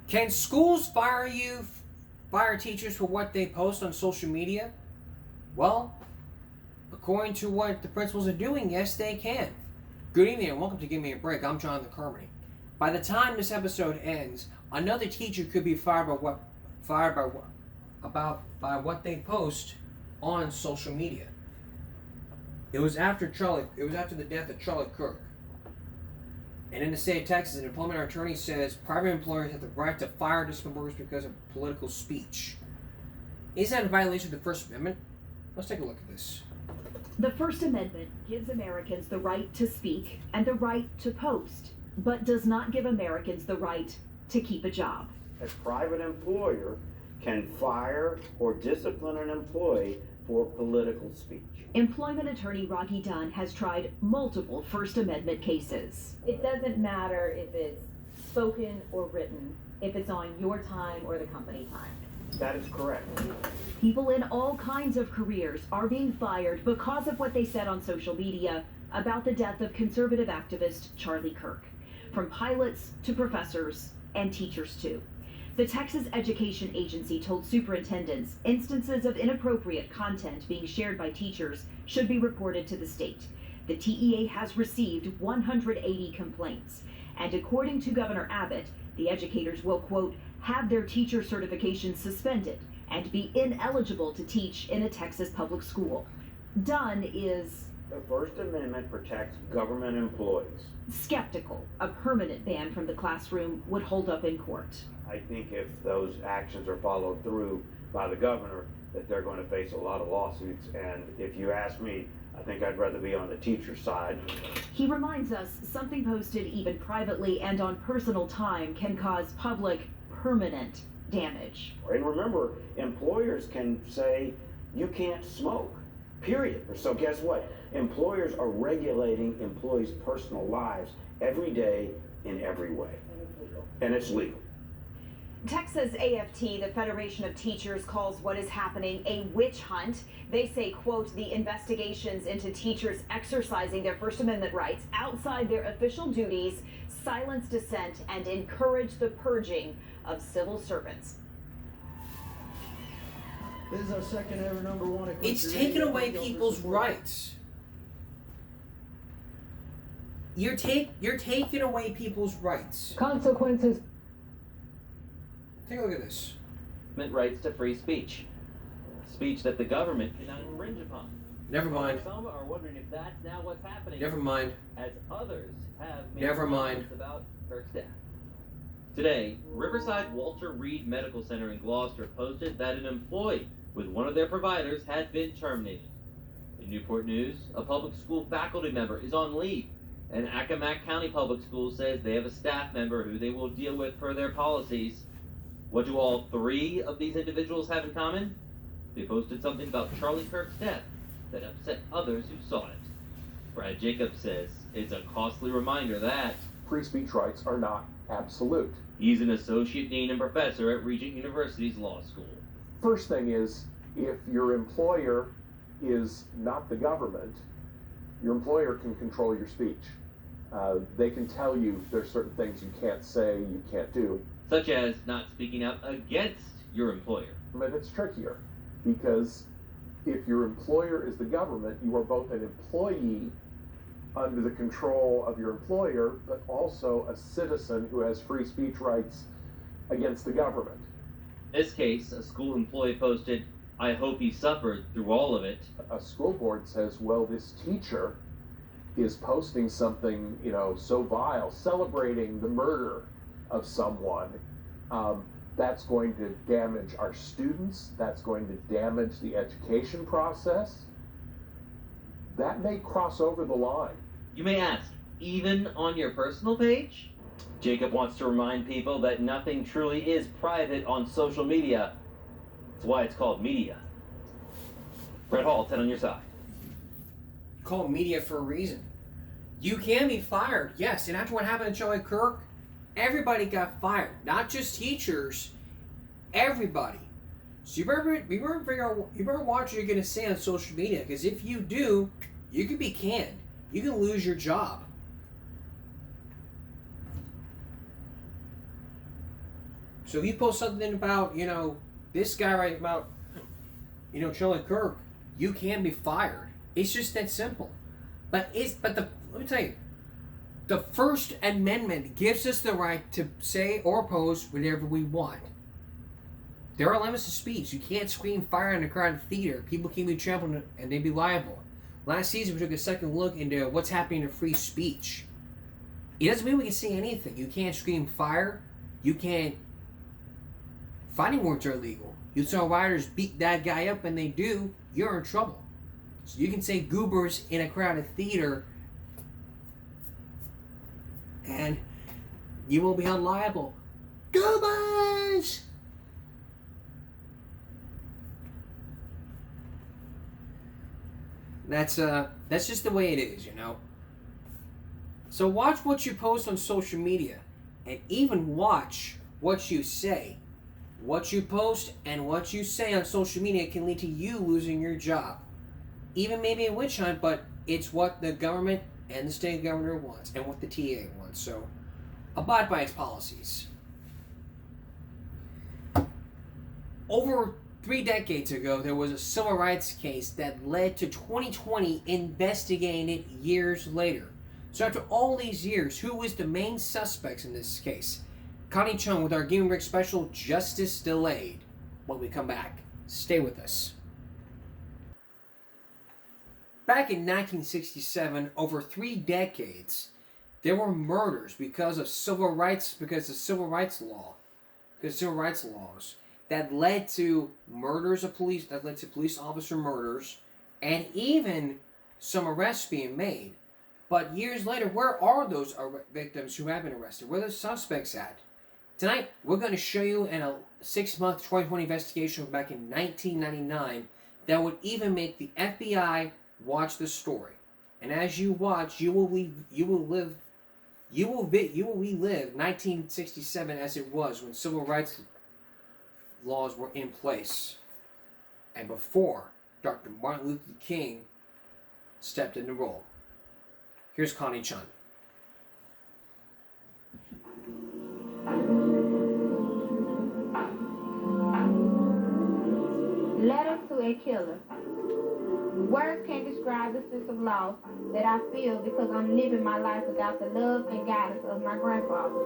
Can schools fire teachers for what they post on social media? Well, according to what the principals are doing, yes, they can. Good evening and welcome to Give Me a Break. I'm Jonathan Carmody. By the time this episode ends, another teacher could be fired by what they post on social media. It was after the death of Charlie Kirk. And in the state of Texas, an employment attorney says private employers have the right to fire discipline workers because of political speech. Is that a violation of the First Amendment? Let's take a look at this. The First Amendment gives Americans the right to speak and the right to post, but does not give Americans the right to keep a job. A private employer can fire or discipline an employee for political speech. Employment attorney Rocky Dunn has tried multiple First Amendment cases. It doesn't matter if it's spoken or written, if it's on your time or the company time. That is correct. People in all kinds of careers are being fired because of what they said on social media about the death of conservative activist Charlie Kirk, from pilots to professors and teachers too. The Texas Education Agency told superintendents instances of inappropriate content being shared by teachers should be reported to the state. The TEA has received 180 complaints, and according to Governor Abbott, the educators will, quote, have their teacher certification suspended and be ineligible to teach in a Texas public school. Dunn is The First Amendment protects government employees. skeptical a permanent ban from the classroom would hold up in court. I think if those actions are followed through by the governor, that they're going to face a lot of lawsuits. And if you ask me, I think I'd rather be on the teacher's side. He reminds us something posted even privately and on personal time can cause public permanent damage. And remember, employers can say, you can't smoke, period. So guess what? Employers are regulating employees' personal lives every day in every way. And it's legal. Texas AFT, the Federation of Teachers, calls what is happening a witch hunt. They say, quote, the investigations into teachers exercising their First Amendment rights outside their official duties silence dissent and encourage the purging of civil servants. This is our second ever number one. It's taking away people's rights. You're taking away people's rights. Consequences. Take a look at this. Rights to free speech. Speech that the government cannot infringe upon. Never mind. Some are wondering if that's now what's happening. Never mind. As others have made Never mind. comments about Kirk's death. Today, Riverside Walter Reed Medical Center in Gloucester posted that an employee with one of their providers had been terminated. In Newport News, a public school faculty member is on leave, and Accomack County Public Schools says they have a staff member who they will deal with per their policies. What do all three of these individuals have in common? They posted something about Charlie Kirk's death that upset others who saw it. Brad Jacobs says it's a costly reminder that free speech rights are not absolute. He's an associate dean and professor at Regent University's law school. First thing is, if your employer is not the government, your employer can control your speech. They can tell you there's certain things you can't say, you can't do. Such as not speaking out against your employer. But it's trickier, because if your employer is the government, you are both an employee under the control of your employer, but also a citizen who has free speech rights against the government. In this case, a school employee posted, I hope he suffered through all of it. A school board says, well, this teacher is posting something, so vile, celebrating the murder of someone. That's going to damage our students. That's going to damage the education process. That may cross over the line. You may ask, even on your personal page? Jacob wants to remind people that nothing truly is private on social media. That's why it's called media. Brett Hall, 10 on your side. Called media for a reason. You can be fired, yes, and after what happened to Charlie Kirk, everybody got fired. Not just teachers, everybody. So you better figure out, you better watch what you're going to say on social media, because if you do, you could be canned. You can lose your job. So if you post something about, this guy right about, Charlie Kirk, you can be fired. It's just that simple. Let me tell you, the First Amendment gives us the right to say or post whatever we want. There are limits to speech. You can't scream fire in a crowded theater. People can be trampled and they'd be liable. Last season, we took a second look into what's happening to free speech. It doesn't mean we can say anything. You can't scream fire. You can't. Fighting words are illegal. You saw riders beat that guy up and they do, you're in trouble. So you can say goobers in a crowded theater and you will be held liable. Goobers! That's just the way it is, So watch what you post on social media, and even watch what you say. What you post and what you say on social media can lead to you losing your job. Even maybe a witch hunt, but it's what the government and the state governor wants, and what the TA wants. So abide by its policies. Over 3 decades ago, there was a civil rights case that led to 2020 investigating it years later. So after all these years, who was the main suspects in this case? Connie Chung with our Gaming Break special, Justice Delayed. When we come back, stay with us. Back in 1967, over 3 decades, there were murders because of civil rights laws that led to murders of police, that led to police officer murders, and even some arrests being made. But years later, where are those victims who have been arrested? Where are the suspects at? Tonight, we're going to show you in a 6-month 2020 investigation back in 1999 that would even make the FBI watch the story. And as you watch, you will relive 1967 as it was when civil rights laws were in place and before Dr. Martin Luther King stepped in the role. Here's Connie Chung. Letter to a killer. Words can't describe the sense of loss that I feel because I'm living my life without the love and guidance of my grandfather.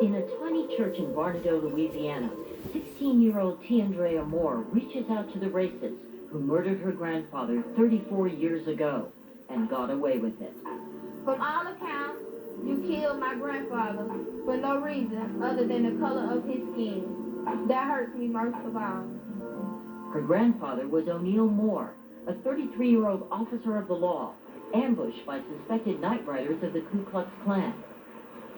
In a tiny church in Barnadoe, Louisiana, 16-year-old Tiandrea Moore reaches out to the racists who murdered her grandfather 34 years ago and got away with it. From all accounts, you killed my grandfather for no reason other than the color of his skin. That hurts me most of all. Her grandfather was O'Neal Moore, a 33-year-old officer of the law, ambushed by suspected night riders of the Ku Klux Klan.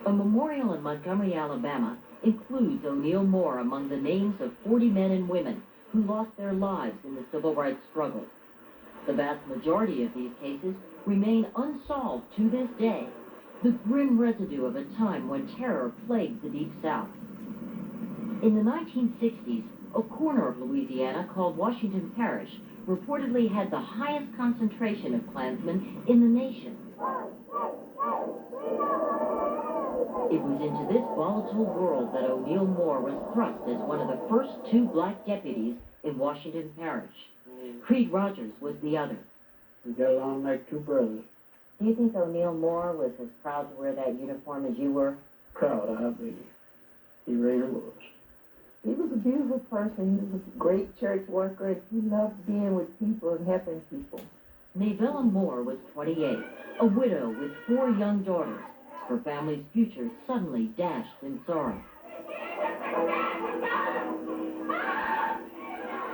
A memorial in Montgomery, Alabama, includes O'Neal Moore among the names of 40 men and women who lost their lives in the civil rights struggle. The vast majority of these cases remain unsolved to this day, the grim residue of a time when terror plagued the Deep South. In the 1960s, a corner of Louisiana called Washington Parish reportedly had the highest concentration of Klansmen in the nation. It was into this volatile world that O'Neal Moore was thrust as one of the first 2 black deputies in Washington Parish. Creed Rogers was the other. We got along like 2 brothers. Do you think O'Neal Moore was as proud to wear that uniform as you were? Proud, I believe. He really was. He was a beautiful person. He was a great church worker. He loved being with people and helping people. Navella Moore was 28, a widow with 4 young daughters. Her family's future suddenly dashed in sorrow.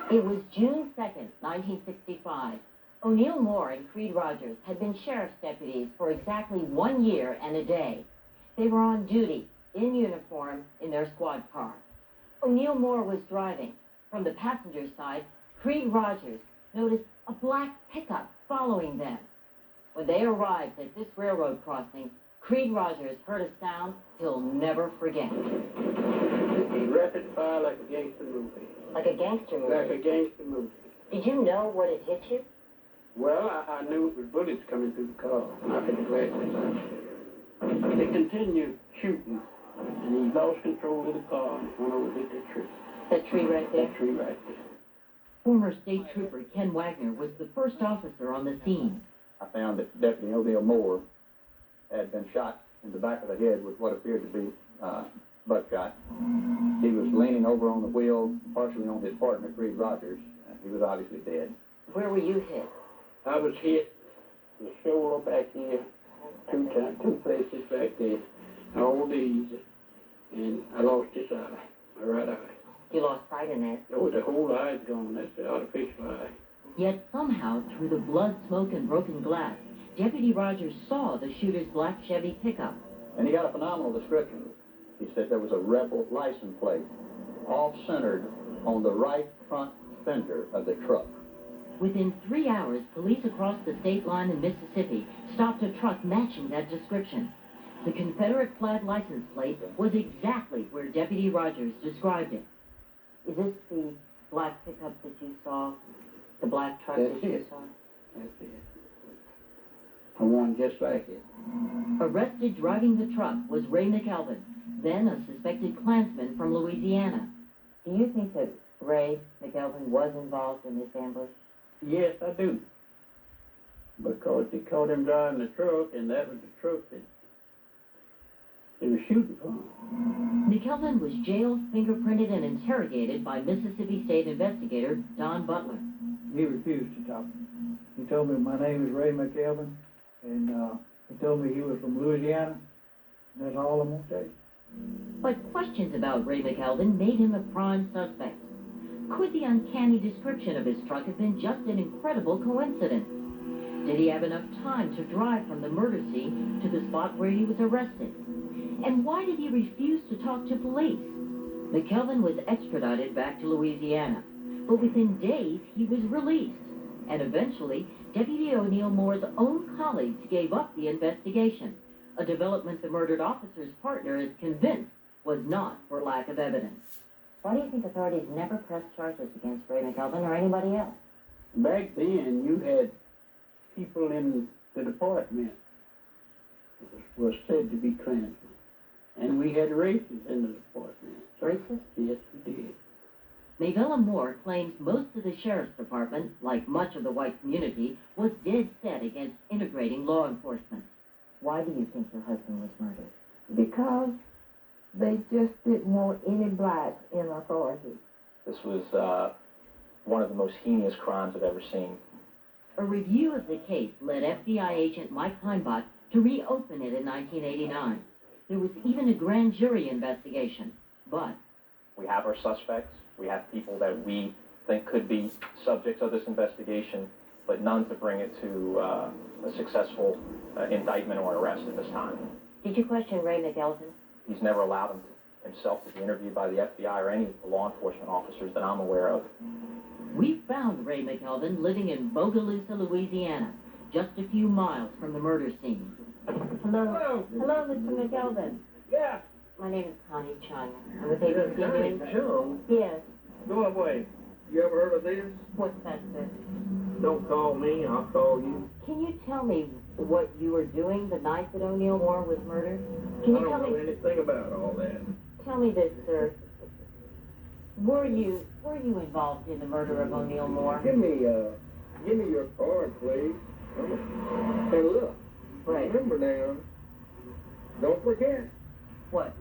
It was June 2nd, 1965. O'Neal Moore and Creed Rogers had been sheriff's deputies for exactly 1 year and a day. They were on duty, in uniform, in their squad car. O'Neal Moore was driving. From the passenger side, Creed Rogers noticed a black pickup following them. When they arrived at this railroad crossing, Creed Rogers heard a sound he'll never forget. It was rapid fire like a gangster movie. Like a gangster movie. Like a gangster movie. Did you know what had hit you? Well, I knew it was bullets coming through the car, knocking the glasses out. They continued shooting And he lost control of the car and went over hit that tree. That tree right there? That tree right there. Former State Trooper Ken Wagner was the first officer on the scene. I found that Deputy O'Neill Moore had been shot in the back of the head with what appeared to be buckshot. He was leaning over on the wheel, partially on his partner, Creed Rogers. He was obviously dead. Where were you hit? I was hit the shoulder back here, two places back there, all these, and I lost this eye, my right eye. You lost sight in that. Oh, the whole eye's gone. That's the artificial eye. Yet somehow, through the blood, smoke, and broken glass, Deputy Rogers saw the shooter's black Chevy pickup. And he got a phenomenal description. He said there was a Rebel license plate off-centered on the right front fender of the truck. Within 3 hours, police across the state line in Mississippi stopped a truck matching that description. The Confederate flag license plate was exactly where Deputy Rogers described it. Is this the black pickup that you saw? The black truck That's that you it. saw? That's it. I one just like it. Arrested driving the truck was Ray McElvin, then a suspected Klansman from Louisiana. Do you think that Ray McElvin was involved in this ambush? Yes, I do. Because they caught him driving the truck, and that was the truck that they were shooting from. McElvin was jailed, fingerprinted, and interrogated by Mississippi State investigator Don Butler. He refused to talk. He told me my name is Ray McElvin, and he told me he was from Louisiana, and that's all I'm going to tell you. But questions about Ray McElvin made him a prime suspect. Could the uncanny description of his truck have been just an incredible coincidence? Did he have enough time to drive from the murder scene to the spot where he was arrested? And why did he refuse to talk to police? McElvin was extradited back to Louisiana, but within days he was released. And eventually, Deputy O'Neill Moore's own colleagues gave up the investigation, a development the murdered officer's partner is convinced was not for lack of evidence. Why do you think authorities never pressed charges against Ray McElvin or anybody else? Back then, you had people in the department was said to be Klansmen. And we had racists in the department. Racist? Yes, we did. Maybella Moore claims most of the sheriff's department, like much of the white community, was dead set against integrating law enforcement. Why do you think your husband was murdered? Because they just didn't want any blacks in authority. This was one of the most heinous crimes I've ever seen. A review of the case led FBI agent Mike Heimbach to reopen it in 1989. There was even a grand jury investigation, but We have our suspects. We have people that we think could be subjects of this investigation, but none to bring it to a successful indictment or arrest at this time. did you question Ray McElvin? He's never allowed himself to be interviewed by the FBI or any law enforcement officers that I'm aware of. We found Ray McElvin living in Bogalusa, Louisiana, just a few miles from the murder scene. Hello. Hello, Mr. McElvin. Yeah. My name is Connie Chung. I'm with ABC News. Sure. Yes. Go away. You ever heard of this? What's that, sir? Don't call me, I'll call you. Can you tell me what you were doing the night that O'Neill Moore was murdered? Can I you don't tell know me? anything about all that. Tell me this, sir. Were you involved in the murder of O'Neill Moore? Give me your card, please. And look, Right. remember now, don't forget. What?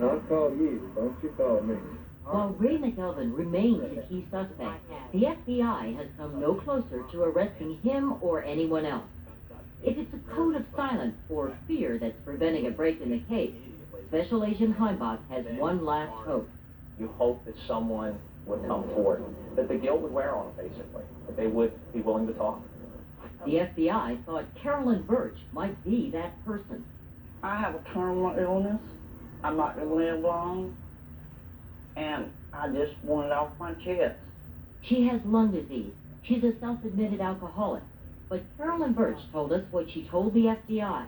I'll call you, don't you call me. While Ray McElvin remains a key suspect, the FBI has come no closer to arresting him or anyone else. If it's a code of silence or fear that's preventing a break in the case, Special Agent Heimbach has one last hope. You hope that someone would come forward, that the guilt would wear on them, basically, that they would be willing to talk. The FBI thought Carolyn Birch might be that person. I have a terminal illness. I'm not going to live long. And I just want it off my chest. She has lung disease. She's a self-admitted alcoholic. But Carolyn Birch told us what she told the FBI,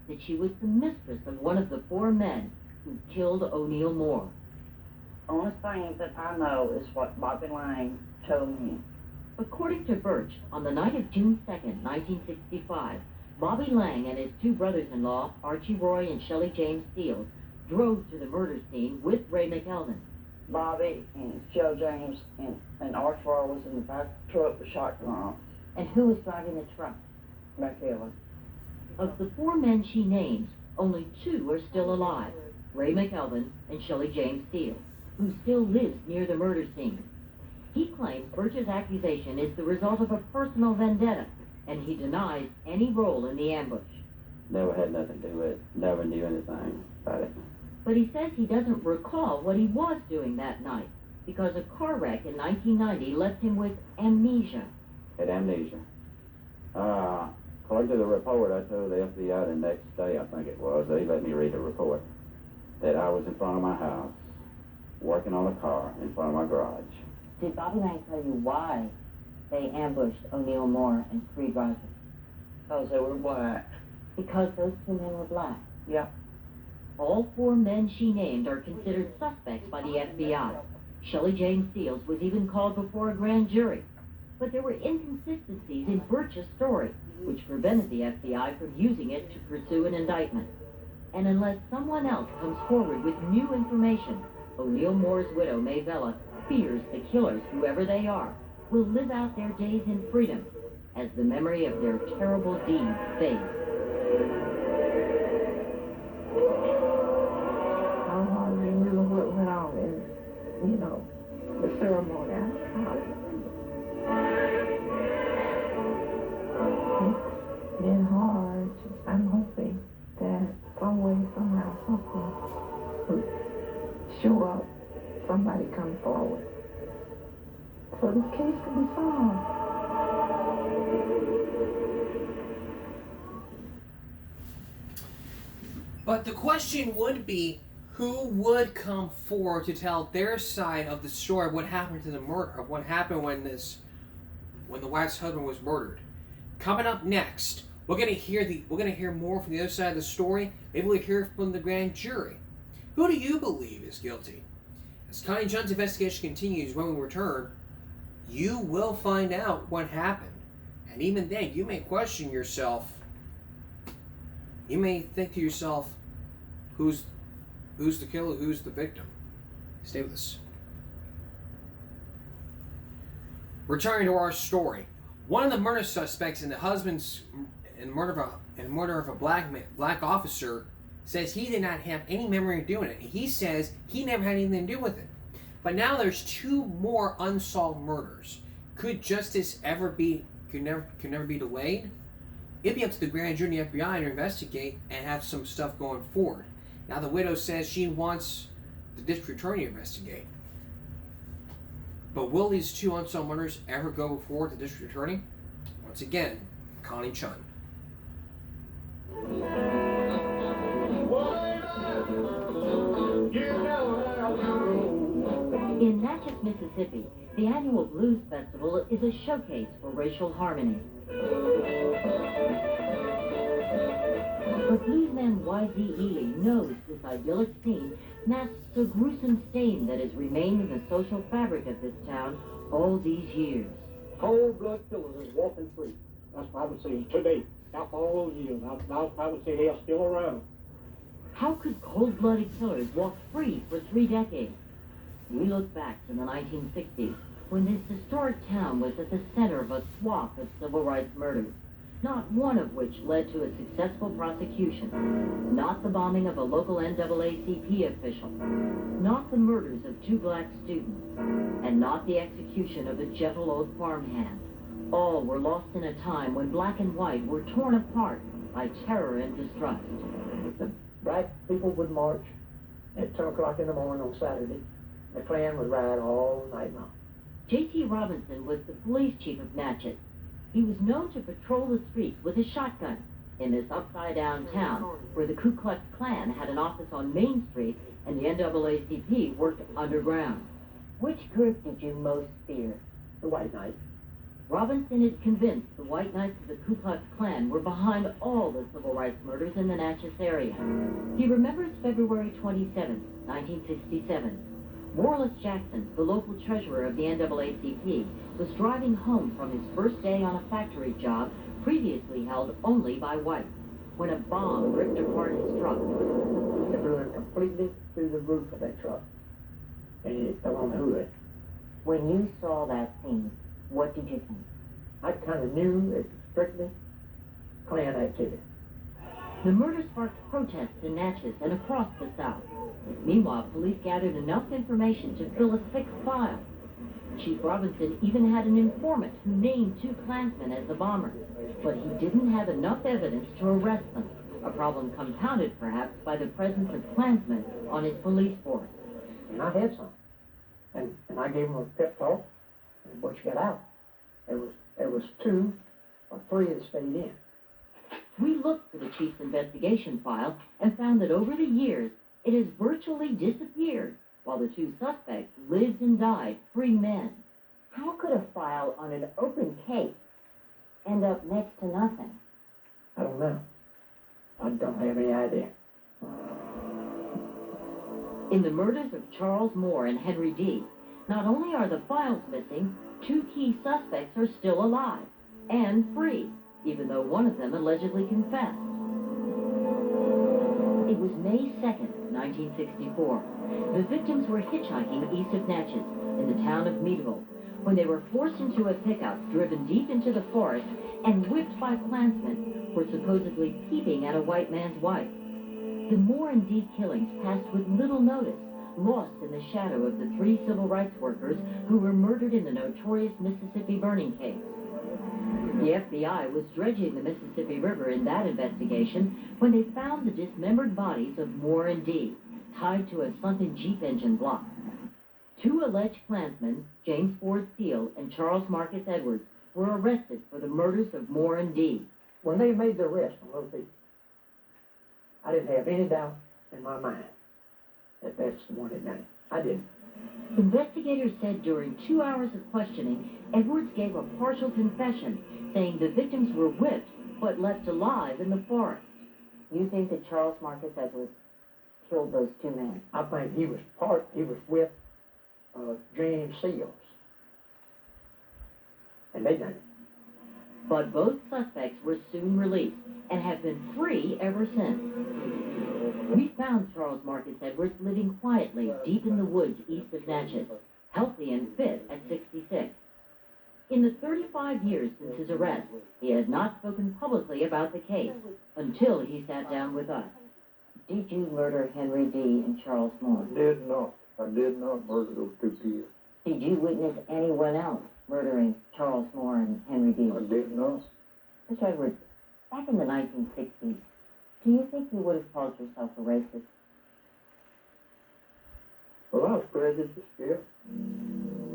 that she was the mistress of one of the 4 men who killed O'Neill Moore. The only thing that I know is what Bobby Lang told me. According to Birch, on the night of June 2nd, 1965, Bobby Lang and his 2 brothers-in-law, Archie Roy and Shelley James Seals, drove to the murder scene with Ray McElvin. Bobby and Joe James and Archibald was in the back of the truck with shotgun. And who was driving the truck? McElvin. Of the 4 men she names, only 2 are still alive, Ray McElvin and Shelley James Seals, who still lives near the murder scene. He claims Birch's accusation is the result of a personal vendetta, and he denies any role in the ambush. Never had nothing to do with it. Never knew anything about it. But he says he doesn't recall what he was doing that night, because a car wreck in 1990 left him with amnesia. Had amnesia. According to the report, I told the FBI the next day, I think it was, they let me read the report, that I was in front of my house, working on a car in front of my garage. Did Bobby Lang tell you why they ambushed O'Neill Moore and Creed Rogers? Because they were black. Because those 2 men were black. Yeah. All 4 men she named are considered suspects by the FBI. Shelley James Seals was even called before a grand jury. But there were inconsistencies in Birch's story, which prevented the FBI from using it to pursue an indictment. And unless someone else comes forward with new information, O'Neill Moore's widow, May Vela, fears the killers, whoever they are, will live out their days in freedom as the memory of their terrible deeds fades. I hardly remember what went on in, you know, the ceremony. I hardly remember. It's been hard. I'm hoping that some way, somehow, something would show up, somebody come forward, so this case can be solved. But the question would be, who would come forward to tell their side of the story of what happened to the murder, of what happened when the wife's husband was murdered? Coming up next, we're gonna hear more from the other side of the story. Maybe we'll hear from the grand jury. Who do you believe is guilty? As Connie Junn's investigation continues, when we return, you will find out what happened. And even then, you may question yourself. You may think to yourself, who's the killer, who's the victim? Stay with us. Returning to our story, one of the murder suspects in the murder of a black officer says he did not have any memory of doing it. He says he never had anything to do with it. But now there's 2 more unsolved murders. Could justice could never be delayed? It'd be up to the grand jury and the FBI to investigate and have some stuff going forward. Now the widow says she wants the district attorney to investigate. But will these 2 unsolved murders ever go forward to the district attorney? Once again, Connie Chun. In Natchez, Mississippi, the annual Blues Festival is a showcase for racial harmony. But bluesman Y.Z. Ely knows this idyllic scene masks a gruesome stain that has remained in the social fabric of this town all these years. Cold-blood killers is walking free. That's what I would say today. After all those years, I would say they are still around. How could cold-blooded killers walk free for 3 decades? We look back to the 1960s, when this historic town was at the center of a swath of civil rights murders, not one of which led to a successful prosecution, not the bombing of a local NAACP official, not the murders of 2 black students, and not the execution of a gentle old farmhand. All were lost in a time when black and white were torn apart by terror and distrust. The black people would march at 10 o'clock in the morning on Saturday. The Klan would ride all night long. J.T. Robinson was the police chief of Natchez. He was known to patrol the streets with a shotgun in this upside-down town where the Ku Klux Klan had an office on Main Street and the NAACP worked underground. Which group did you most fear? The White Knights. Robinson is convinced the White Knights of the Ku Klux Klan were behind all the civil rights murders in the Natchez area. He remembers February 27, 1967. Morris Jackson, the local treasurer of the NAACP, was driving home from his first day on a factory job previously held only by whites when a bomb ripped apart his truck. It blew it completely the roof of that truck, and it fell on the hood. When you saw that scene, what did you think? I kind of knew it was strictly Klan activity. The murder sparked protests in Natchez and across the South. Meanwhile, police gathered enough information to fill a thick file. Chief Robinson even had an informant who named 2 Klansmen as the bombers, but he didn't have enough evidence to arrest them, a problem compounded perhaps by the presence of Klansmen on his police force. And I had some. And I gave him a pep talk, and Butch got out. There was 2 or 3 that stayed in. We looked for the chief's investigation file and found that over the years, it has virtually disappeared, while the 2 suspects lived and died free men. How could a file on an open case end up next to nothing? I don't know. I don't have any idea. In the murders of Charles Moore and Henry Dee, not only are the files missing, 2 key suspects are still alive and free, even though one of them allegedly confessed. It was May 2nd, 1964. The victims were hitchhiking east of Natchez in the town of Meadville when they were forced into a pickup driven deep into the forest and whipped by Klansmen for supposedly peeping at a white man's wife. The Moore and Dee killings passed with little notice, lost in the shadow of the 3 civil rights workers who were murdered in the notorious Mississippi burning case. The FBI was dredging the Mississippi River in that investigation when they found the dismembered bodies of Moore and Dee, tied to a sunken Jeep engine block. 2 alleged Klansmen, James Ford Steele and Charles Marcus Edwards, were arrested for the murders of Moore and Dee. When they made the arrest on those people, I didn't have any doubt in my mind that that's the one that done it. I didn't. Investigators said during 2 hours of questioning, Edwards gave a partial confession, saying the victims were whipped but left alive in the forest. You think that Charles Marcus Edwards killed those 2 men? I think he was with James Seals. And they done it. But both suspects were soon released and have been free ever since. We found Charles Marcus Edwards living quietly deep in the woods east of Natchez, healthy and fit at 66. In the 35 years since his arrest, he had not spoken publicly about the case until he sat down with us. Did you murder Henry Dee and Charles Moore? I did not murder those 2 kids. Did you witness anyone else murdering Charles Moore and Henry Dee? I did not. Mr. Edwards, back in the 1960s, do you think you would have called yourself a racist? Well, I was prejudiced, yeah.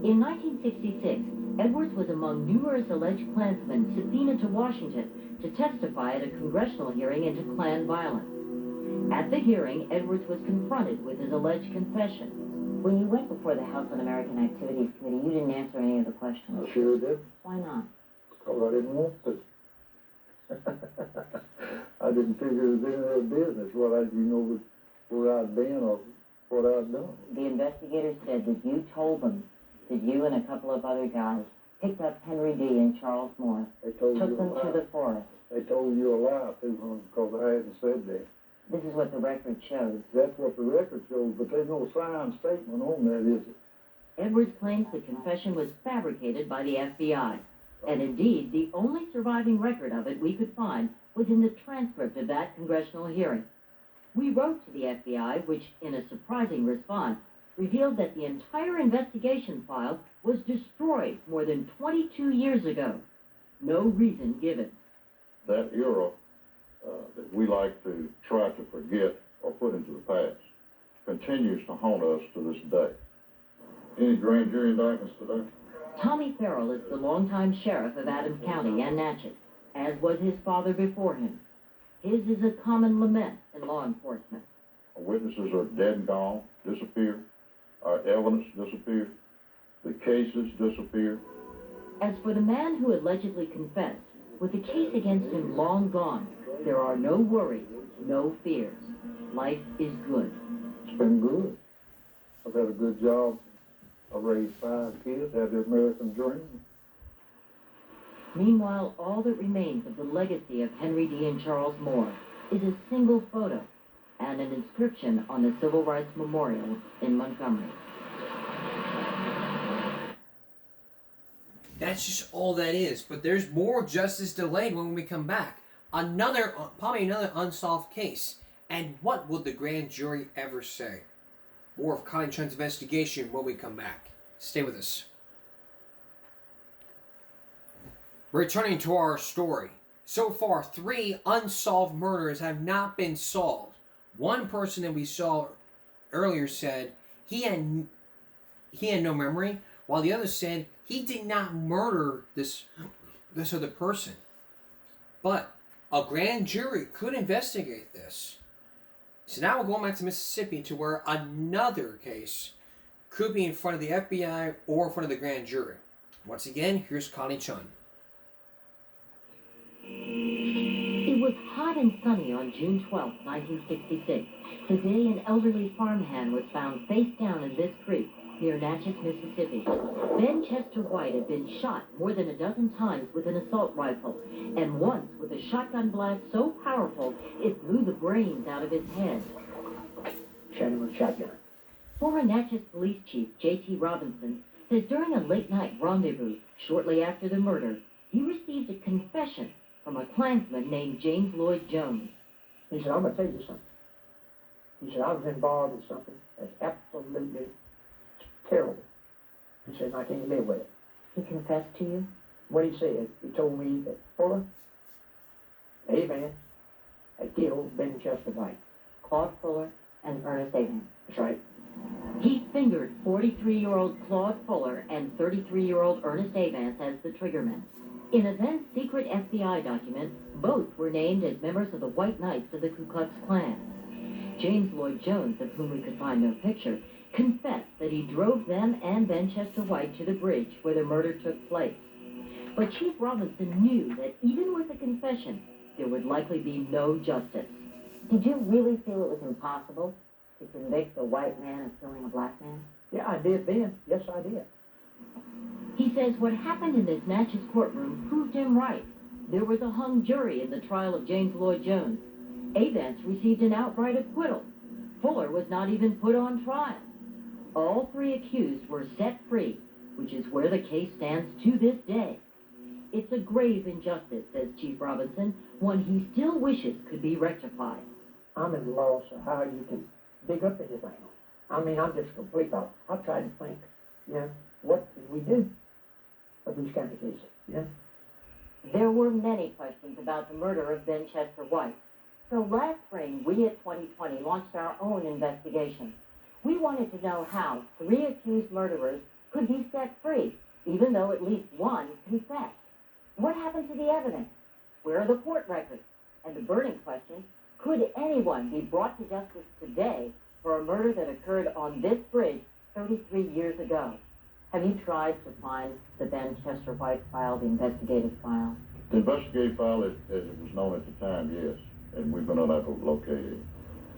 In 1966, Edwards was among numerous alleged Klansmen subpoenaed to Washington to testify at a congressional hearing into Klan violence. At the hearing, Edwards was confronted with his alleged confession. When you went before the House Un-American Activities Committee, you didn't answer any of the questions. I sure did. Why not? Because I didn't want to. I didn't figure it was any of their business where I'd been or what I'd done. The investigators said that you told them that you and a couple of other guys picked up Henry Dee and Charles Moore, took them to the forest. They told you a lie, too, because I hadn't said that. This is what the record shows. That's what the record shows, but there's no signed statement on that, is it? Edwards claims the confession was fabricated by the FBI. And indeed, the only surviving record of it we could find was in the transcript of that congressional hearing. We wrote to the FBI, which, in a surprising response, revealed that the entire investigation file was destroyed more than 22 years ago. No reason given. That era that we like to try to forget or put into the past continues to haunt us to this day. Any grand jury indictments today? Tommy Farrell is the longtime sheriff of Adams County and Natchez, as was his father before him. His is a common lament in law enforcement. Our witnesses are dead and gone, disappeared. Our evidence disappeared. The cases disappeared. As for the man who allegedly confessed, with the case against him long gone, there are no worries, no fears. Life is good. It's been good. I've had a good job. I raised 5 kids, had the American dream. Meanwhile, all that remains of the legacy of Henry Dee and Charles Moore is a single photo, and an inscription on the Civil Rights Memorial in Montgomery. That's just all that is. But there's more justice delayed when we come back. Probably another unsolved case. And what will the grand jury ever say? More of Connie Chun's investigation when we come back. Stay with us. Returning to our story. So far, 3 unsolved murders have not been solved. One person that we saw earlier said he had no memory, while the other said he did not murder this other person. But a grand jury could investigate this. So now we're going back to Mississippi to where another case could be in front of the FBI or in front of the grand jury. Once again, here's Connie Chun. It was hot and sunny on June 12, 1966, the day an elderly farmhand was found face down in this creek near Natchez, Mississippi. Ben Chester White had been shot more than a dozen times with an assault rifle, and once with a shotgun blast so powerful it blew the brains out of his head. Shot him with a shotgun. Former Natchez Police Chief J.T. Robinson says during a late-night rendezvous shortly after the murder, he received a confession from a Klansman named James Lloyd Jones. He said, I'm going to tell you something. He said, I was involved in something that's absolutely terrible. He said, I can't live with it. He confessed to you? What he said, he told me that Fuller, Avance, had killed Ben Chester White. Claude Fuller and Ernest Avance. That's right. He fingered 43-year-old Claude Fuller and 33-year-old Ernest Avance as the triggermen. In a then-secret FBI document, both were named as members of the White Knights of the Ku Klux Klan. James Lloyd Jones, of whom we could find no picture, confessed that he drove them and Ben Chester White to the bridge where the murder took place. But Chief Robinson knew that even with the confession, there would likely be no justice. Did you really feel it was impossible to convict a white man of killing a black man? Yeah, I did then. Yes, I did. He says what happened in this Natchez courtroom proved him right. There was a hung jury in the trial of James Lloyd Jones. Avance received an outright acquittal. Fuller was not even put on trial. All 3 accused were set free, which is where the case stands to this day. It's a grave injustice, says Chief Robinson, one he still wishes could be rectified. I'm at a loss of how you can dig up anything. I mean, I'm just complete off. I tried to think, what did we do for these kind of cases, There were many questions about the murder of Ben Chester White. So last spring, we at 2020 launched our own investigation. We wanted to know how 3 accused murderers could be set free, even though at least one confessed. What happened to the evidence? Where are the court records? And the burning question, could anyone be brought to justice today for a murder that occurred on this bridge 33 years ago? Have you tried to find the Ben Chester White file, the investigative file? The investigative file, as it was known at the time, yes. And we've been unable to locate it.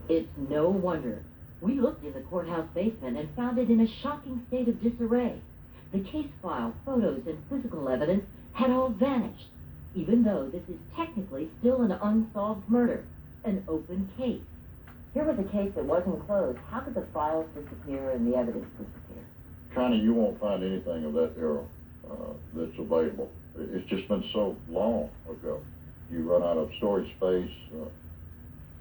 It's no wonder. We looked in the courthouse basement and found it in a shocking state of disarray. The case file, photos, and physical evidence had all vanished, even though this is technically still an unsolved murder, an open case. Here was a case that wasn't closed. How could the files disappear and the evidence disappear? Connie, you won't find anything of that era that's available. It's just been so long ago. You run out of storage space.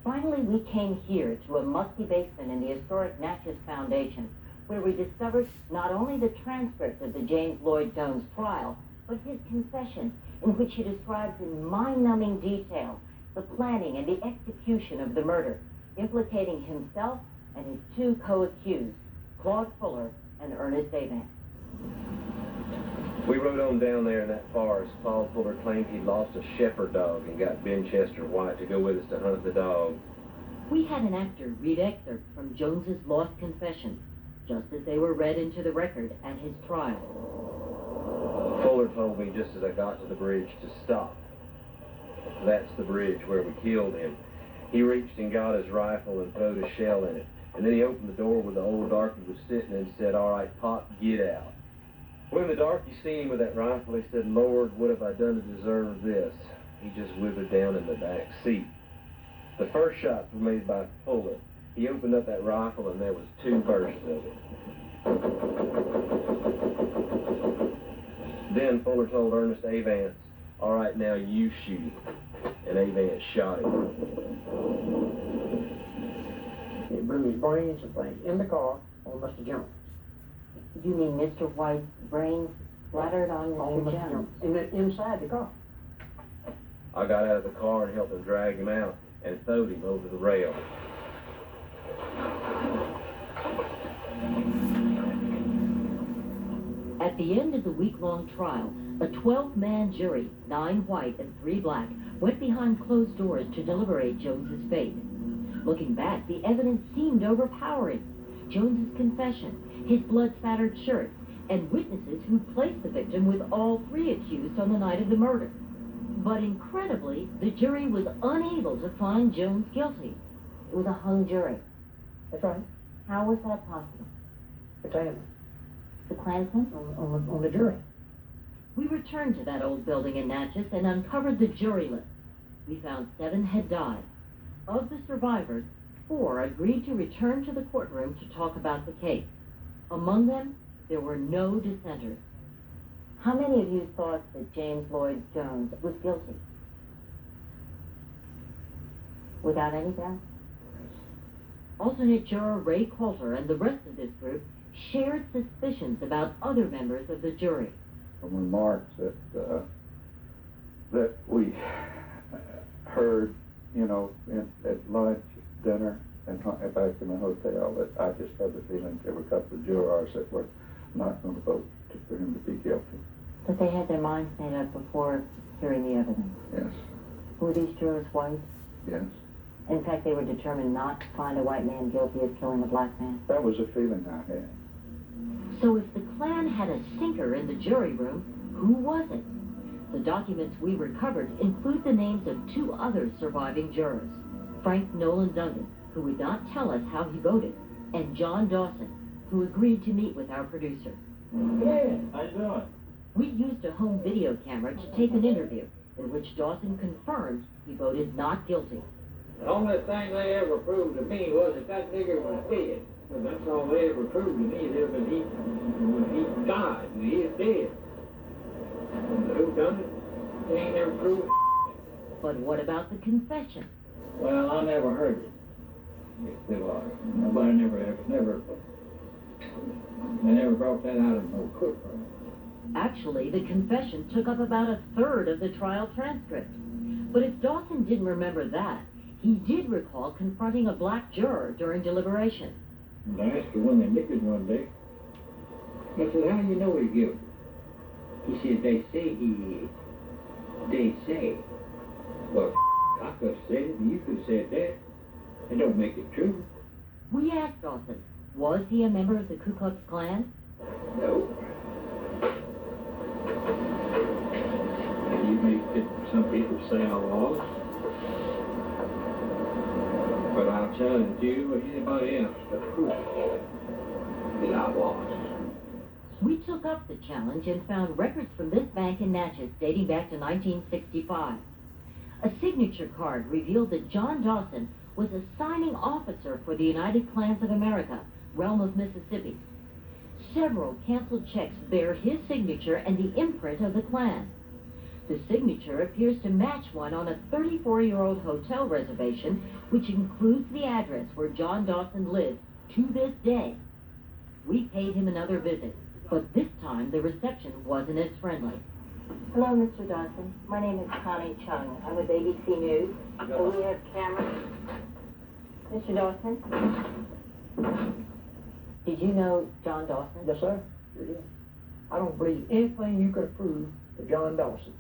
Finally, we came here to a musty basement in the historic Natchez Foundation, where we discovered not only the transcript of the James Lloyd Jones trial, but his confession, in which he describes in mind-numbing detail the planning and the execution of the murder, implicating himself and his 2 co-accused, Claude Fuller and Ernest Avance. We rode on down there in that forest. Claude Fuller claimed he'd lost a shepherd dog and got Ben Chester White to go with us to hunt the dog. We had an actor read excerpts from Jones's lost confessions, just as they were read into the record at his trial. Fuller told me just as I got to the bridge to stop. That's the bridge where we killed him. He reached and got his rifle and throwed a shell in it. And then he opened the door where the old darky was sitting and said, "All right, Pop, get out." When the darky seen him with that rifle, he said, "Lord, what have I done to deserve this?" He just withered down in the back seat. The first shots were made by Fuller. He opened up that rifle and there was 2 bursts of it. Then Fuller told Ernest A. Vance, "All right, now you shoot." And A. Vance shot him. It blew his brains and things in the car on Mr. Jones. You mean Mr. White's brains splattered on Mr. Jones? Inside the car. I got out of the car and helped him drag him out and throwed him over the rail. At the end of the week-long trial, a 12-man jury, 9 white and 3 black, went behind closed doors to deliberate Jones's fate. Looking back, the evidence seemed overpowering. Jones's confession, his blood-spattered shirt, and witnesses who placed the victim with all 3 accused on the night of the murder. But incredibly, the jury was unable to find Jones guilty. It was a hung jury. That's right. How was that possible? The Taylor. The Klansmen? On the jury. We returned to that old building in Natchez and uncovered the jury list. We found 7 had died. Of the survivors, 4 agreed to return to the courtroom to talk about the case. Among them, there were no dissenters. How many of you thought that James Lloyd Jones was guilty? Without any doubt? Alternate juror Ray Coulter and the rest of this group shared suspicions about other members of the jury. Some remarks that we heard, you know, at lunch, dinner, and back in the hotel, that I just had the feeling there were a couple of jurors that were not going to vote for him to be guilty. That they had their minds made up before hearing the evidence? Yes. Were these jurors white? Yes. In fact, they were determined not to find a white man guilty of killing a black man? That was a feeling I had. So if the Klan had a stinker in the jury room, who was it? The documents we recovered include the names of 2 other surviving jurors, Frank Nolan Duncan, who would not tell us how he voted, and John Dawson, who agreed to meet with our producer. Yeah, how you doing? We used a home video camera to take an interview in which Dawson confirmed he voted not guilty. The only thing they ever proved to me was that nigger was dead. But that's all they ever proved to me, that when he died, and he is dead. And who done it? They ain't never proved it. But what about the confession? Well, I never heard it. Nobody they never brought that out of no courtroom. Actually, the confession took up about 1/3 of the trial transcript. But if Dawson didn't remember that, he did recall confronting a black juror during deliberation. And I asked her one of them niggers one day. I said, how you know he's guilty? He said, they say. Well, I could have said it, and you could have said that. It don't make it true. We asked Dawson, was he a member of the Ku Klux Klan? No. You may get some people say I was. But I'll challenge you or anybody else to prove that I was. We took up the challenge and found records from this bank in Natchez dating back to 1965. A signature card revealed that John Dawson was a signing officer for the United Klans of America, realm of Mississippi. Several canceled checks bear his signature and the imprint of the Klan. The signature appears to match one on a 34-year-old hotel reservation, which includes the address where John Dawson lives to this day. We paid him another visit, but this time the reception wasn't as friendly. Hello, Mr. Dawson. My name is Connie Chung. I'm with ABC News. So we have cameras. Mr. Dawson? Did you know John Dawson? Yes, sir. Sure did. I don't believe anything you could have proved to John Dawson,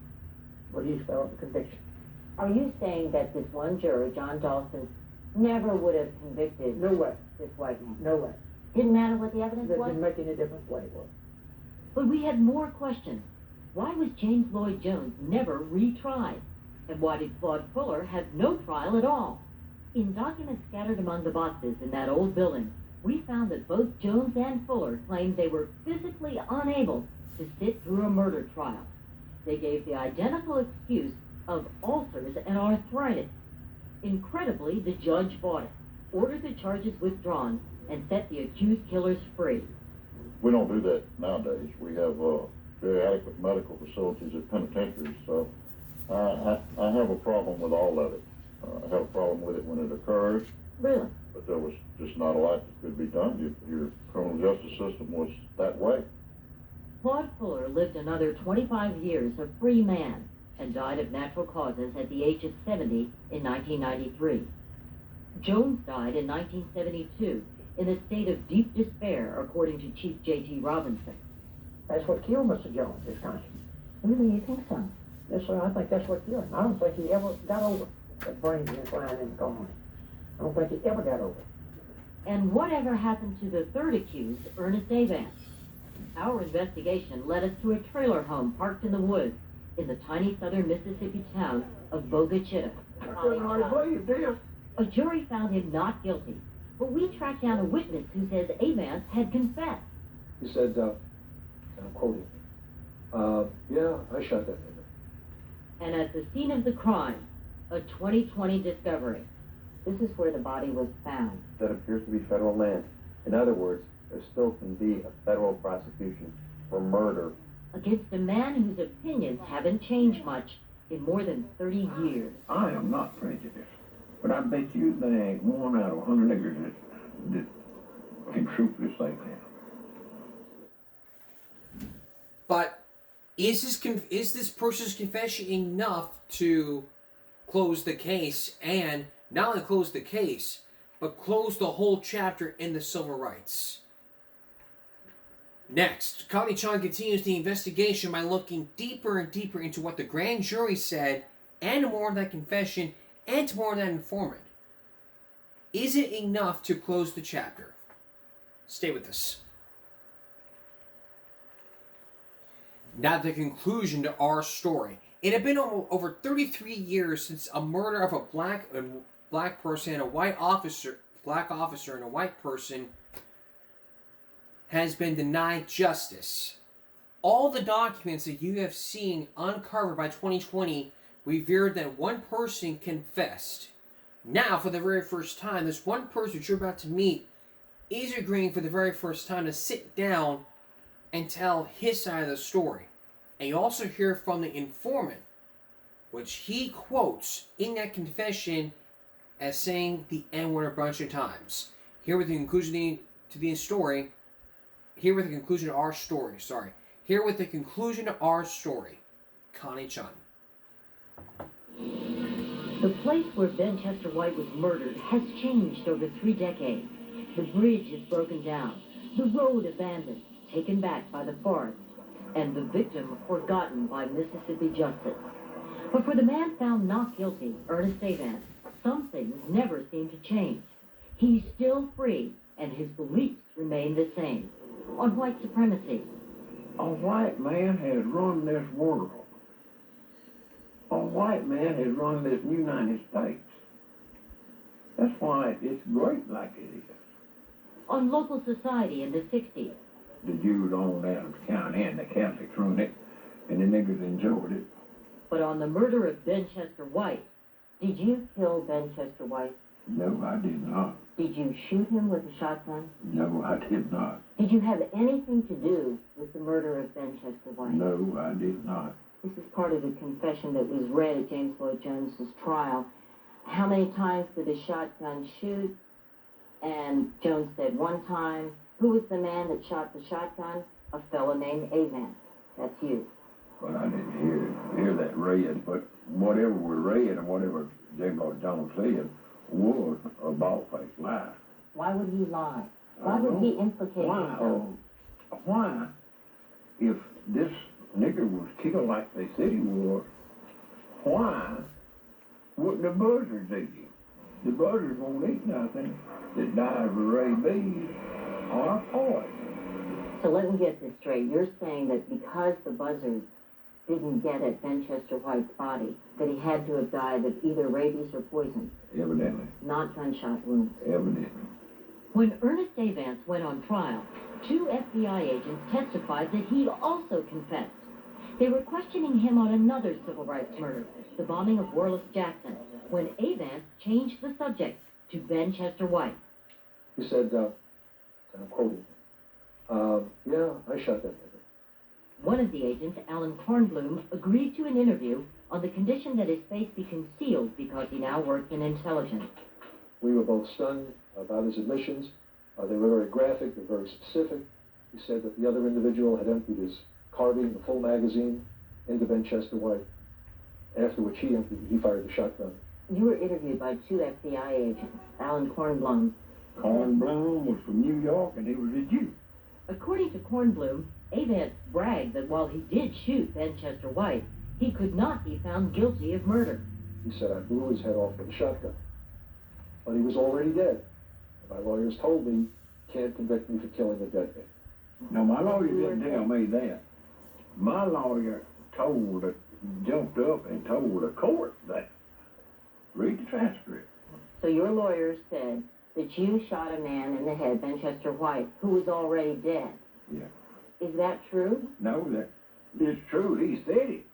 but he's found the conviction. Are you saying that this one juror, John Dawson, never would have convicted No way. this white man? No way. Didn't matter what the evidence That was? didn't make any difference what it was. But we had more questions. Why was James Lloyd Jones never retried? And why did Claude Fuller have no trial at all? In documents scattered among the boxes in that old building, we found that both Jones and Fuller claimed they were physically unable to sit through a murder trial. They gave the identical excuse of ulcers and arthritis. Incredibly, the judge bought it, ordered the charges withdrawn, and set the accused killers free. We don't do that nowadays. We have very adequate medical facilities at penitentiaries, so I have a problem with all of it. I have a problem with it when it occurs. Really? But there was just not a lot that could be done. Your criminal justice system was that way. Claude Fuller lived another 25 years a free man and died of natural causes at the age of 70 in 1993. Jones died in 1972 in a state of deep despair, according to Chief J.T. Robinson. That's what killed Mr. Jones, his conscience. Really, you think so? Yes, sir, I think that's what killed him. I don't think he ever got over that brain incline in the colony. I don't think he ever got over it. And whatever happened to the third accused, Ernest Avance? Our investigation led us to a trailer home parked in the woods in the tiny southern Mississippi town of Bogue Chitto. I couldn't hardly believe this. A jury found him not guilty, but we tracked down a witness who says Avance had confessed. He said, and I'm quoting, yeah, I shot that nigger. And at the scene of the crime, a 2020 discovery. This is where the body was found. That appears to be federal land. In other words, there still can be a federal prosecution for murder Against a man whose opinions haven't changed much in more than 30 years. I am not prejudiced, but I bet you there ain't one out of 100 niggers that can truthfully say that. But is this person's confession enough to close the case, and not only close the case, but close the whole chapter in the civil rights? Next, Connie Chung continues the investigation by looking deeper and deeper into what the grand jury said, and more of that confession, and more of that informant. Is it enough to close the chapter? Stay with us. Now the conclusion to our story. It had been over 33 years since a murder of a black person and a black officer and a white person has been denied justice. All the documents that you have seen uncovered by 2020 revealed that one person confessed. Now, for the very first time, this one person that you're about to meet is agreeing for the very first time to sit down and tell his side of the story. And you also hear from the informant, which he quotes in that confession as saying the N-word a bunch of times. Here with the conclusion to our story, Connie Chung. The place where Benchester White was murdered has changed over 3 decades. The bridge is broken down, the road abandoned, taken back by the forest, and the victim forgotten by Mississippi justice. But for the man found not guilty, Ernest Avance, some things never seem to change. He's still free, and his beliefs remain the same. On white supremacy. A white man has run this world. A white man has run this United States. That's why it's great like it is. On local society in the 60s. The Jews owned Adams County and the Catholics run it, and the niggers enjoyed it. But on the murder of Benchester White. Did you kill Benchester White? No, I did not. Did you shoot him with a shotgun? No, I did not. Did you have anything to do with the murder of Benchester White? No, I did not. This is part of the confession that was read at James Lloyd Jones's trial. How many times did the shotgun shoot? And Jones said 1 time. Who was the man that shot the shotgun? A fellow named Avance. That's you. But I didn't hear that read, but whatever was read and whatever James Lloyd Jones said was a bald-faced lie. Why would he lie? Why would he implicate himself? Why, if this nigger was killed like they said he was, why wouldn't the buzzards eat him? The buzzards won't eat nothing that dies of rabies or poison. So let me get this straight. You're saying that because the buzzards didn't get at Benchester White's body, that he had to have died of either rabies or poison? Evidently. Not gunshot wounds. Evidently. When Ernest Avance went on trial, 2 FBI agents testified that he also confessed. They were questioning him on another civil rights murder, the bombing of Warless Jackson. when Avance changed the subject to Ben Chester White. He said, and I'm quoting, yeah, I shot that nigger. One of the agents, Alan Kornblum, agreed to an interview on the condition that his face be concealed because he now worked in intelligence. We were both stunned about his admissions. They were very graphic, they were very specific. He said that the other individual had emptied his carbine, the full magazine, into Ben Chester White, after which he fired the shotgun. You were interviewed by 2 FBI agents, Alan Kornblum. Kornblum was from New York and he was a Jew. According to Kornblum, Avance bragged that while he did shoot Ben Chester White, he could not be found guilty of murder. He said, I blew his head off with a shotgun. But he was already dead. And my lawyers told me, can't convict me for killing a dead man. No, my lawyer didn't tell me that. My lawyer jumped up and told the court that. Read the transcript. So your lawyer said that you shot a man in the head, Ben Chester White, who was already dead. Yeah. Is that true? No, that it's true. He said it.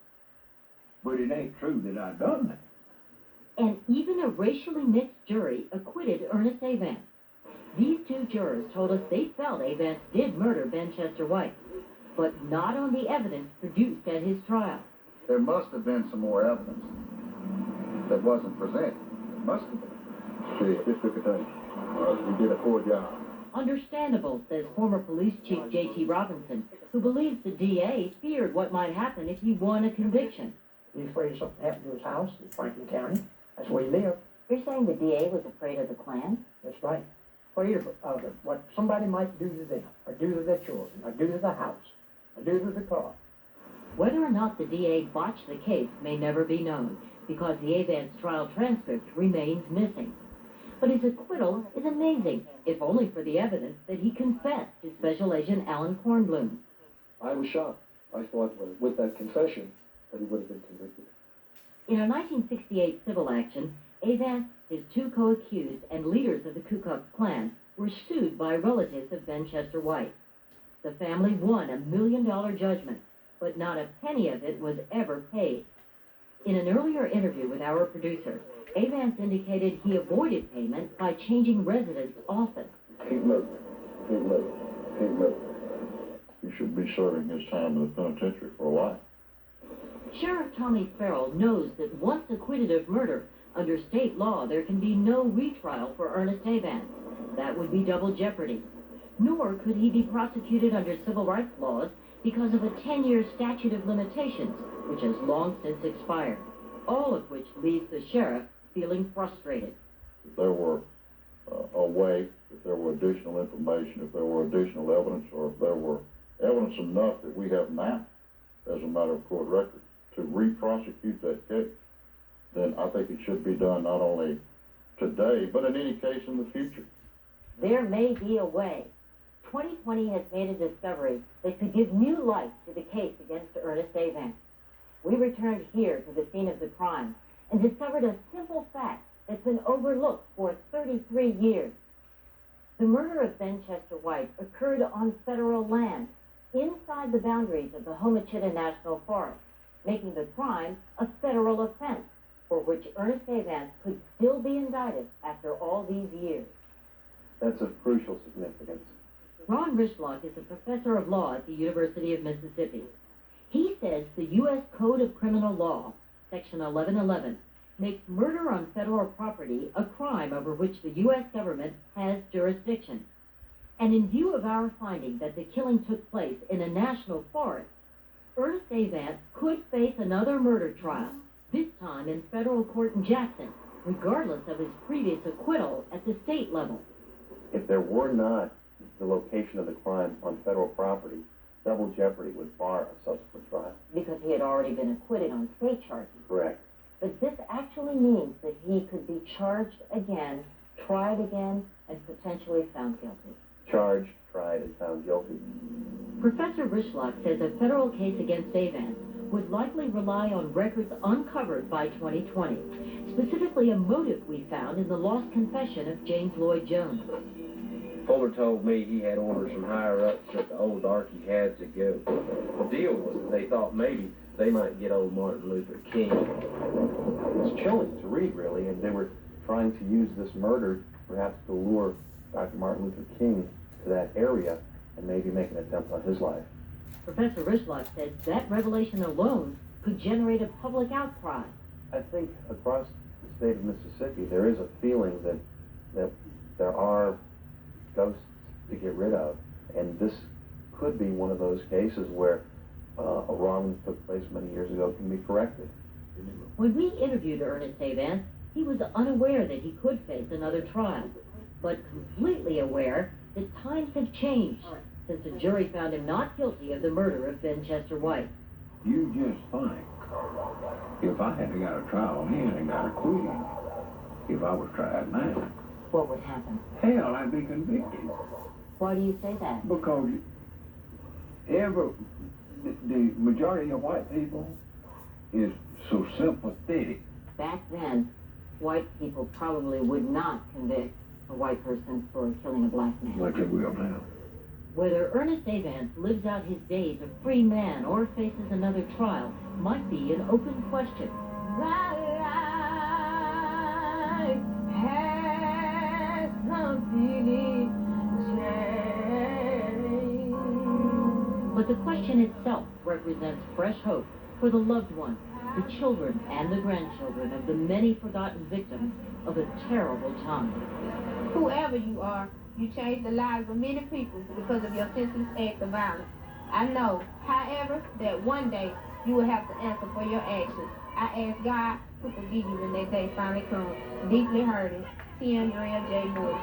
But it ain't true that I done that. And even a racially mixed jury acquitted Ernest Avance. These 2 jurors told us they felt Avance did murder Ben Chester White, but not on the evidence produced at his trial. There must have been some more evidence that wasn't presented. There must have been. See, this took a day. We did a poor job. Understandable, says former police chief J.T. Robinson, who believes the DA feared what might happen if he won a conviction. He's afraid something happened to his house in Franklin County. That's where he lived. You're saying the DA was afraid of the Klan? That's right. Afraid of what somebody might do to them, or do to their children, or do to the house, or do to the car. Whether or not the DA botched the case may never be known, because the Avance trial transcript remains missing. But his acquittal is amazing, if only for the evidence that he confessed to Special Agent Alan Kornblum. I was shocked. I thought with that confession that he would have been convicted. In a 1968 civil action, Avance, his 2 co-accused, and leaders of the Ku Klux Klan were sued by relatives of Ben Chester White. The family won a $1 million judgment, but not a penny of it was ever paid. In an earlier interview with our producer, Avance indicated he avoided payment by changing residence often. Keep moving. Keep moving. Keep moving. He should be serving his time in the penitentiary for life. Sheriff Tommy Farrell knows that once acquitted of murder, under state law there can be no retrial for Ernest Avance. That would be double jeopardy. Nor could he be prosecuted under civil rights laws because of a 10-year statute of limitations, which has long since expired. All of which leaves the sheriff feeling frustrated. If there were a way, if there were additional information, if there were additional evidence, or if there were evidence enough that we have now, as a matter of court record, to re-prosecute that case, then I think it should be done not only today, but in any case in the future. There may be a way. 2020 has made a discovery that could give new life to the case against Ernest Avance. We returned here to the scene of the crime and discovered a simple fact that's been overlooked for 33 years. The murder of Ben Chester White occurred on federal land, inside the boundaries of the Homachita National Forest, making the crime a federal offense, for which Ernest Avance could still be indicted after all these years. That's of crucial significance. Ron Rishlock is a professor of law at the University of Mississippi. He says the U.S. Code of Criminal Law, Section 1111, makes murder on federal property a crime over which the U.S. government has jurisdiction. And in view of our finding that the killing took place in a national forest, Ernest Avance could face another murder trial, this time in federal court in Jackson, regardless of his previous acquittal at the state level. If there were not the location of the crime on federal property, double jeopardy would bar a subsequent trial. Because he had already been acquitted on state charges. Correct. But this actually means that he could be charged again, tried again, and potentially found guilty. Charged, tried, and found guilty. Professor Rishlock says a federal case against Avance would likely rely on records uncovered by 2020, specifically a motive we found in the lost confession of James Lloyd Jones. Fuller told me he had orders from higher ups that the old darky had to go. The deal was that they thought maybe they might get old Martin Luther King. It was chilling to read, really, and they were trying to use this murder perhaps to lure Dr. Martin Luther King to that area and maybe make an attempt on his life. Professor Rishlock says that revelation alone could generate a public outcry. I think across the state of Mississippi there is a feeling that there are ghosts to get rid of, and this could be one of those cases where a wrong that took place many years ago can be corrected. When we interviewed Ernest Avance, he was unaware that he could face another trial, but completely aware that times have changed since a jury found him not guilty of the murder of Ben Chester White. You just think, if I had got a trial on him and got acquitted, if I was tried now, What would happen? hell, I'd be convicted. Why do you say that? Because the majority of white people is so sympathetic. Back then, white people probably would not convict a white person for killing a black man. Like they will now. Whether Ernest Avance lives out his days a free man or faces another trial might be an open question. My life has completely changed. But the question itself represents fresh hope for the loved ones, the children and the grandchildren of the many forgotten victims of a terrible time. Whoever you are, you changed the lives of many people because of your senseless act of violence. I know, however, that one day you will have to answer for your actions. I ask God to forgive you when that day finally comes. Deeply hurting, T. Andrea J. Moore.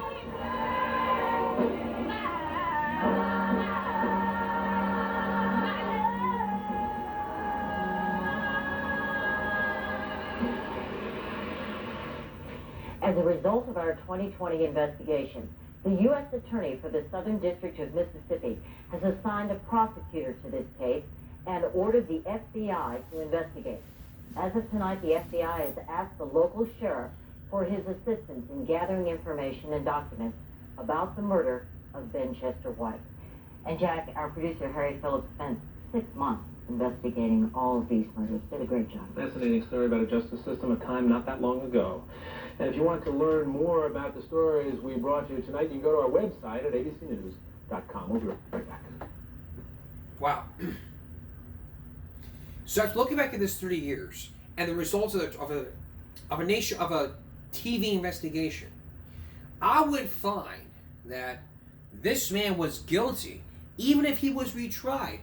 As a result of our 2020 investigation, the U.S. Attorney for the Southern District of Mississippi has assigned a prosecutor to this case and ordered the FBI to investigate. As of tonight, the FBI has asked the local sheriff for his assistance in gathering information and documents about the murder of Ben Chester White. And Jack, our producer, Harry Phillips, spent 6 months investigating all of these murders. Did a great job. Fascinating story about a justice system, a time not that long ago. And if you want to learn more about the stories we brought you tonight, you can go to our website at abcnews.com. We'll be right back. Wow. So after looking back at this 30 years and the results of a TV investigation, I would find that this man was guilty, even if he was retried.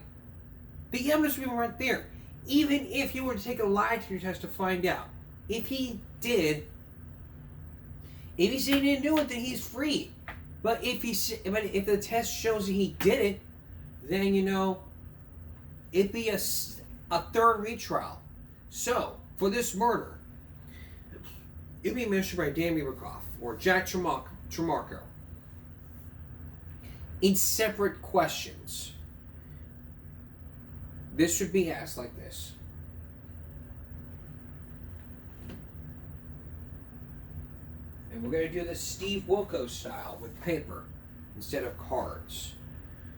The evidence would be right there. Even if you were to take a lie detector test to find out, if he did. If he said he didn't do it, then he's free. But if the test shows that he did it, then it'd be a third retrial. So for this murder, it'd be administered by Dan Beavercroft or Jack Tremarco in separate questions. This should be asked like this. And we're going to do this Steve Wilkos style with paper instead of cards.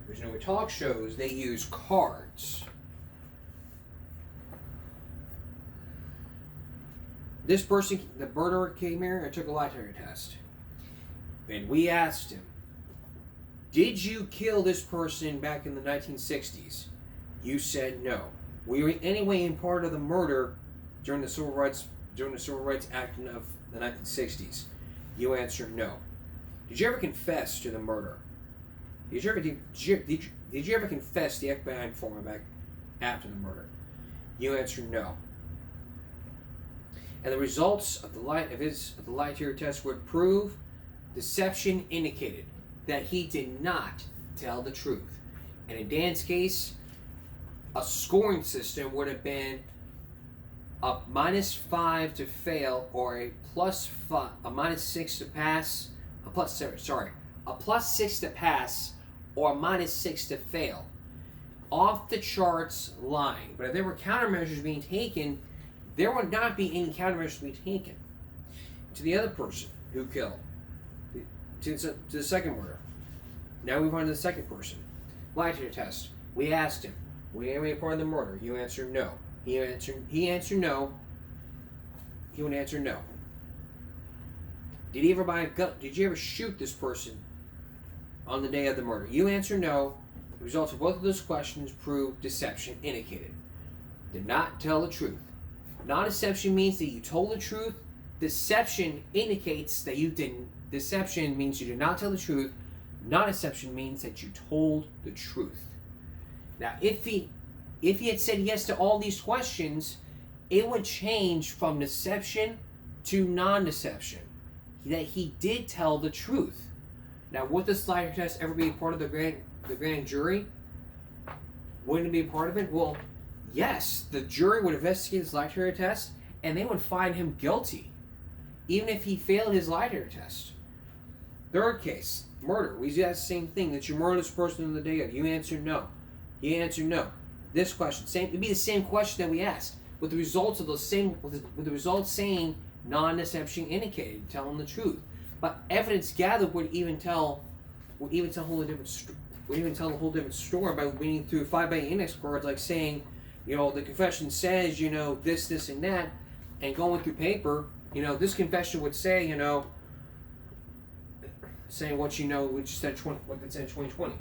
There's no talk shows, they use cards. This person, the murderer, came here and took a lie detector test. And we asked him, did you kill this person back in the 1960s? You said no. Were you in any way in part of the murder during the Civil Rights Act of the 1960s? You answer no. Did you ever confess to the murder? Did you ever confess the FBI informant back after the murder? You answer no. And the results of the lie detector test would prove deception indicated that he did not tell the truth. And in Dan's case, a scoring system would have been a -5 to fail, or a -6 to pass, a +6 to pass, or a -6 to fail. Off the charts lying. But if there were countermeasures being taken, there would not be any countermeasures being taken to the other person who killed, to the second murder. Now we move on to the second person. Lie detector test. We asked him, were you any part of the murder? You answered no. He answered no. He would answer no. Did he ever buy a gun? Did you ever shoot this person on the day of the murder? You answer no. The results of both of those questions prove deception indicated. Did not tell the truth. Non-deception means that you told the truth. Deception indicates that you didn't. Deception means you did not tell the truth. Non-deception means that you told the truth. Now, if he had said yes to all these questions, it would change from deception to non-deception. That he did tell the truth. Now, would this lie detector test ever be a part of the grand jury? Wouldn't it be a part of it? Well, yes. The jury would investigate this lie detector test, and they would find him guilty, even if he failed his lie detector test. Third case, murder. We do that same thing. That you murdered this person on the day of. You answered no. He answered no. This question, it'd be the same question that we asked, with the results of those same, with the results saying non-deception indicated, telling the truth. But evidence gathered would even tell the whole different story by reading through 5-by index cards, like saying, the confession says, this, and that, and going through paper, this confession would say, saying what which said what it said in 2020.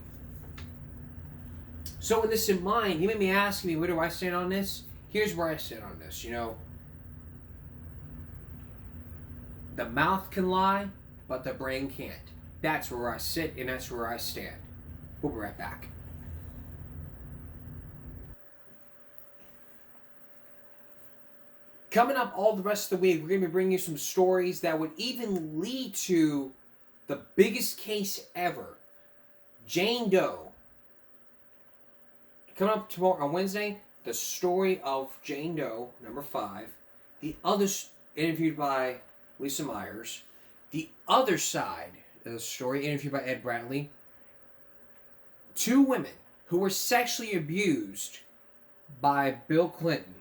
So with this in mind, you may be asking me, where do I stand on this? Here's where I stand on this, The mouth can lie, but the brain can't. That's where I sit, and that's where I stand. We'll be right back. Coming up all the rest of the week, we're going to be bringing you some stories that would even lead to the biggest case ever. Jane Doe. Coming up tomorrow on Wednesday, the story of Jane Doe, number 5. The other interviewed by Lisa Myers. The other side of the story, interviewed by Ed Bradley. 2 women who were sexually abused by Bill Clinton,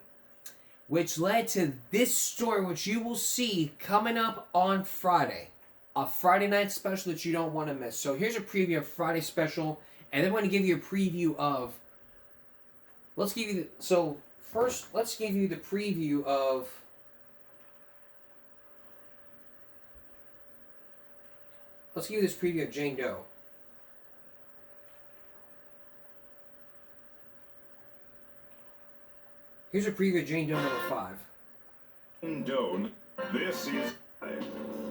which led to this story, which you will see coming up on Friday. A Friday night special that you don't want to miss. So here's a preview of Friday special, and then I'm going to give you a preview of... Let's give you the preview of... Let's give you this preview of Jane Doe. Here's a preview of Jane Doe number 5. Jane Doe, this is...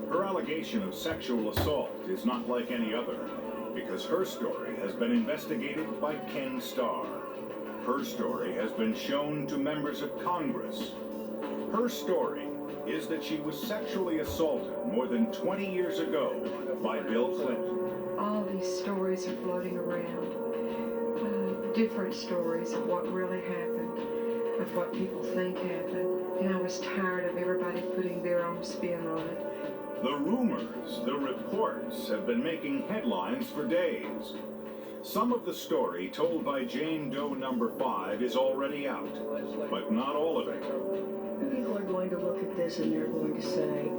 Her allegation of sexual assault is not like any other, because her story has been investigated by Ken Starr. Her story has been shown to members of Congress. Her story is that she was sexually assaulted more than 20 years ago by Bill Clinton. All these stories are floating around, different stories of what really happened, of what people think happened, and I was tired of everybody putting their own spin on it. The rumors, the reports have been making headlines for days. Some of the story told by Jane Doe number 5 is already out, but not all of it. People are going to look at this and they're going to say,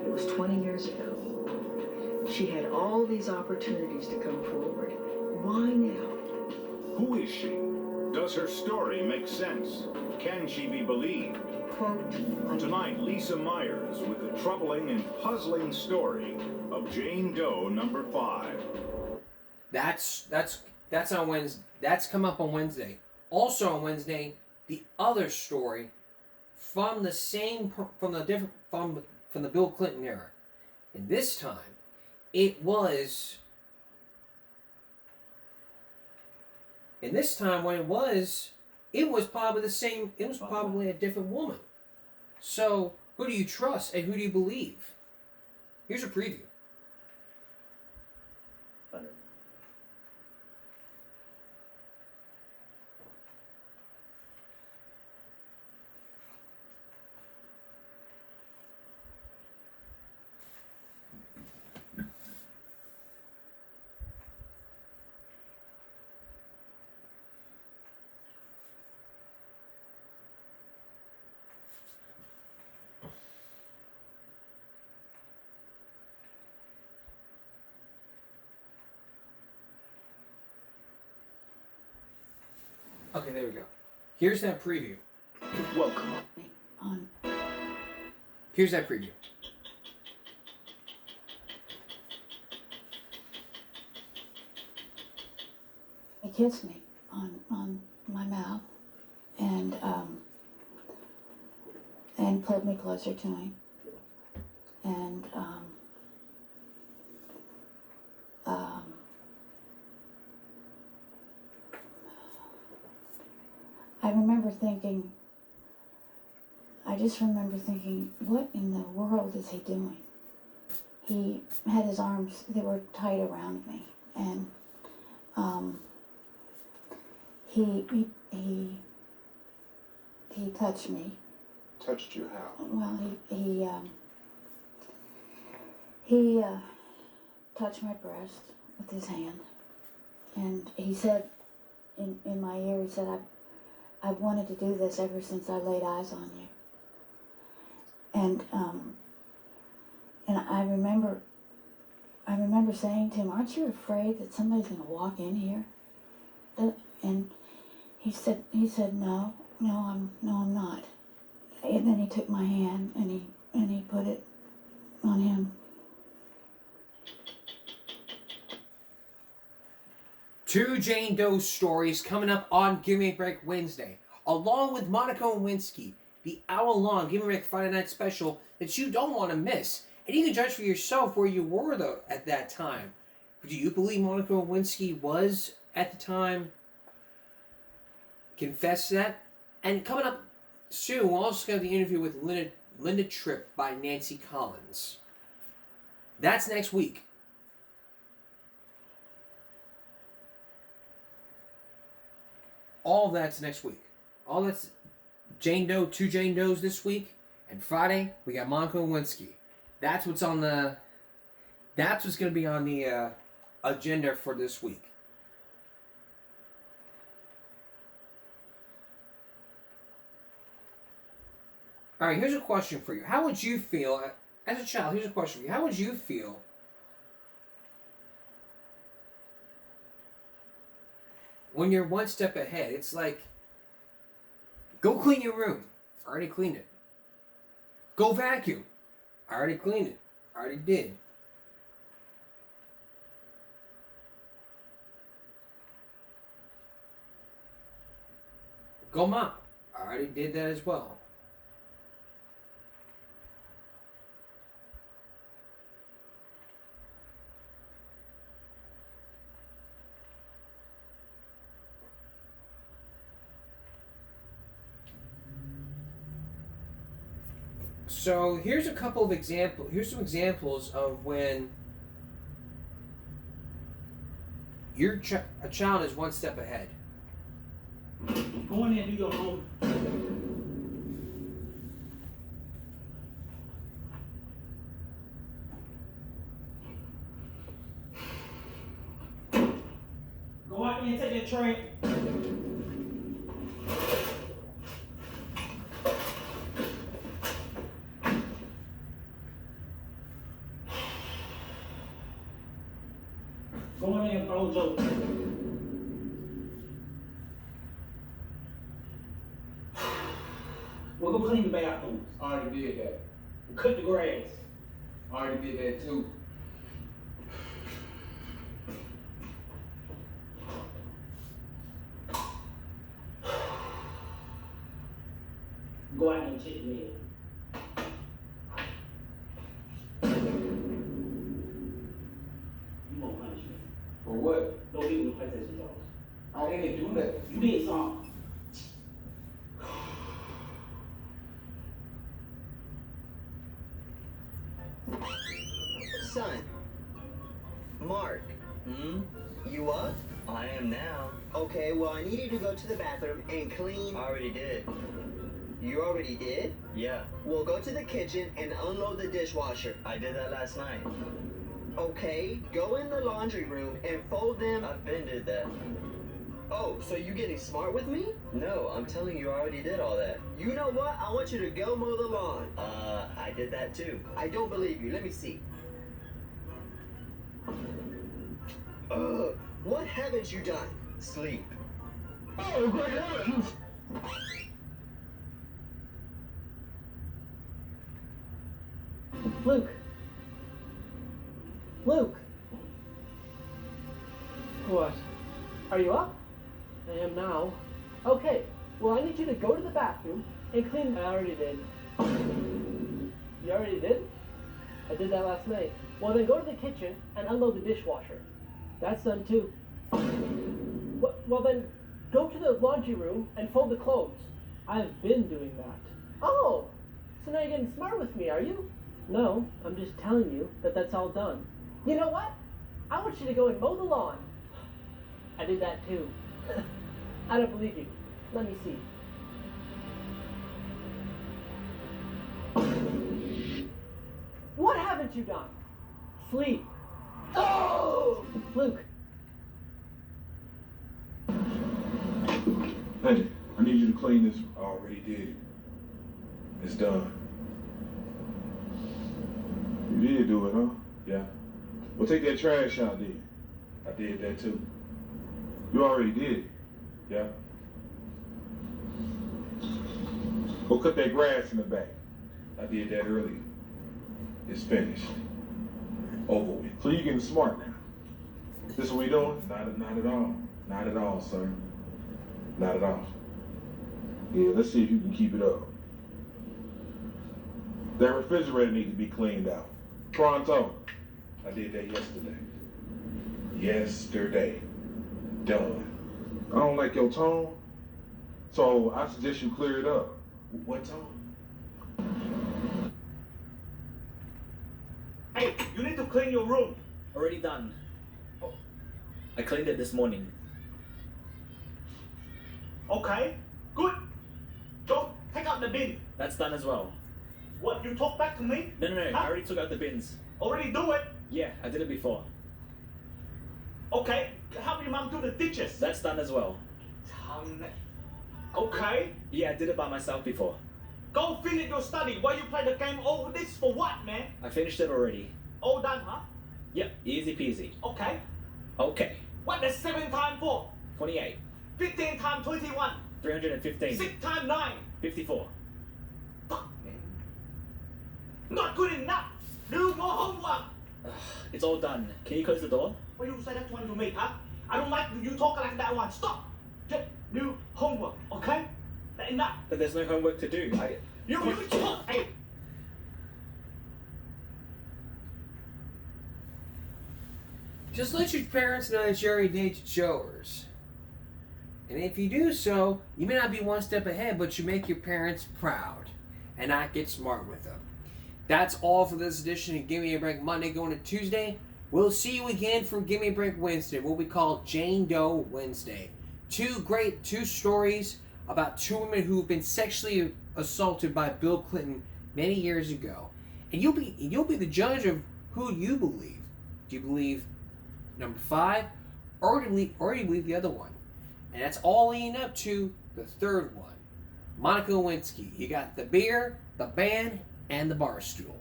it was 20 years ago. She had all these opportunities to come forward. Why now? Who is she? Does her story make sense? Can she be believed? Quote, tonight, Lisa Myers with the troubling and puzzling story of Jane Doe number 5. That's on Wednesday. That's come up on Wednesday. Also on Wednesday, the other story from the Bill Clinton era, and this time it was probably the same. It was probably a different woman. So who do you trust and who do you believe? Here's a preview. Okay, there we go. Here's that preview. Welcome. Here's that preview. He kissed me on my mouth and pulled me closer to him. And I just remember thinking, what in the world is he doing? He had his arms, they were tight around me, and he touched me. Touched you how? Well, he touched my breast with his hand, and he said in my ear, he said, I've wanted to do this ever since I laid eyes on you. And I remember saying to him, aren't you afraid that somebody's going to walk in here? And he said, no, I'm not. And then he took my hand and he put it on him. 2 Jane Doe stories coming up on Give Me a Break Wednesday, along with Monica Lewinsky, the hour-long Give Me a Break Friday night special that you don't want to miss. And you can judge for yourself where you were though at that time. Do you believe Monica Lewinsky was at the time? Confess that. And coming up soon, we'll also have the interview with Linda Tripp by Nancy Collins. That's next week. All that's next week. All that's Jane Doe, 2 Jane Does this week. And Friday, we got Monica Lewinsky. That's what's on the... That's what's going to be on the agenda for this week. Alright, here's a question for you. How would you feel, as a child, here's a question for you. How would you feel when you're one step ahead? It's like, go clean your room. I already cleaned it. Go vacuum. I already cleaned it. I already did. Go mop. I already did that as well. So here's a couple of examples. Here's some examples of when a child is one step ahead. Go in there and do your homework. Go out there and take that tray. Go in there and fold your... Well, go clean the bathrooms. I already did that. Cut the grass. I already did that too. Go out there and check the mail. You won't punish me. For what? Don't leave the PlayStation jobs. I didn't do that. You did something. Son. Mark. You up? I am now. Okay, well, I need you to go to the bathroom and clean. I already did. You already did? Yeah. Well, go to the kitchen and unload the dishwasher. I did that last night. Okay, go in the laundry room and fold them. I've been did that. Oh, so you getting smart with me? No, I'm telling you, I already did all that. You know what? I want you to go mow the lawn. I did that too. I don't believe you. Let me see. What haven't you done? Sleep. Oh, great heavens! Luke. Luke. What? Are you up? I am now. Okay. Well, I need you to go to the bathroom and clean. I already did. You already did? I did that last night. Well, then go to the kitchen and unload the dishwasher. That's done too. Well, then go to the laundry room and fold the clothes. I've been doing that. Oh, so now you're getting smart with me, are you? No, I'm just telling you that that's all done. You know what? I want you to go and mow the lawn. I did that too. I don't believe you. Let me see. What haven't you done? Sleep. Oh! Luke. Hey, I need you to clean this. I already did. It's done. You did do it, huh? Yeah. Well, take that trash out then. I did that too. You already did it. Yeah. Go cut that grass in the back. I did that earlier. It's finished. Over with. So you're getting smart now. This what we doing? Not at all. Not at all, sir. Not at all. Yeah, let's see if you can keep it up. That refrigerator needs to be cleaned out. Pronto. I did that yesterday. Yesterday. Done. I don't like your tone, so I suggest you clear it up. What tone? Hey, you need to clean your room. Already done. I cleaned it this morning. Okay, good. Go take out the bin. That's done as well. What, you talk back to me? No, Huh? I already took out the bins. Already do it? Yeah, I did it before. Okay, help your mom do the dishes. That's done as well. Okay. Yeah, I did it by myself before. Go finish your study. Why you play the game over this for what, man? I finished it already. All done, huh? Yep, easy peasy. Okay. Okay. What does 7 times 4? 28. 15 times 21. 315. 6 times 9. 54. Fuck, man. Not good enough. Do more homework. It's all done. Can you close the door? Why you say that one to me, huh? I don't like you talk like that one. Stop. Just do homework, okay? That enough. But there's no homework to do. You talk. Hey. Just let your parents know that you already did your chores. And if you do so, you may not be one step ahead, but you make your parents proud and not get smart with them. That's all for this edition of Give Me a Break Monday going to Tuesday. We'll see you again for Give Me a Break Wednesday, what we call Jane Doe Wednesday. Two stories about two women who've been sexually assaulted by Bill Clinton many years ago. And you'll be the judge of who you believe. Do you believe number 5, or do you believe the other one? And that's all leading up to the third one. Monica Lewinsky. You got the beer, the band, and the bar stool.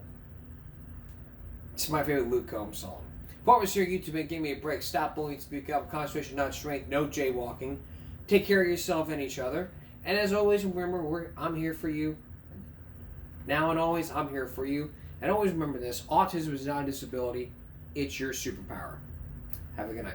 It's my favorite Luke Combs song. What was your YouTube and give me a break? Stop bullying, speak up, concentration, not strength, no jaywalking. Take care of yourself and each other. And as always, remember, I'm here for you. Now and always, I'm here for you. And always remember this, autism is not a disability. It's your superpower. Have a good night.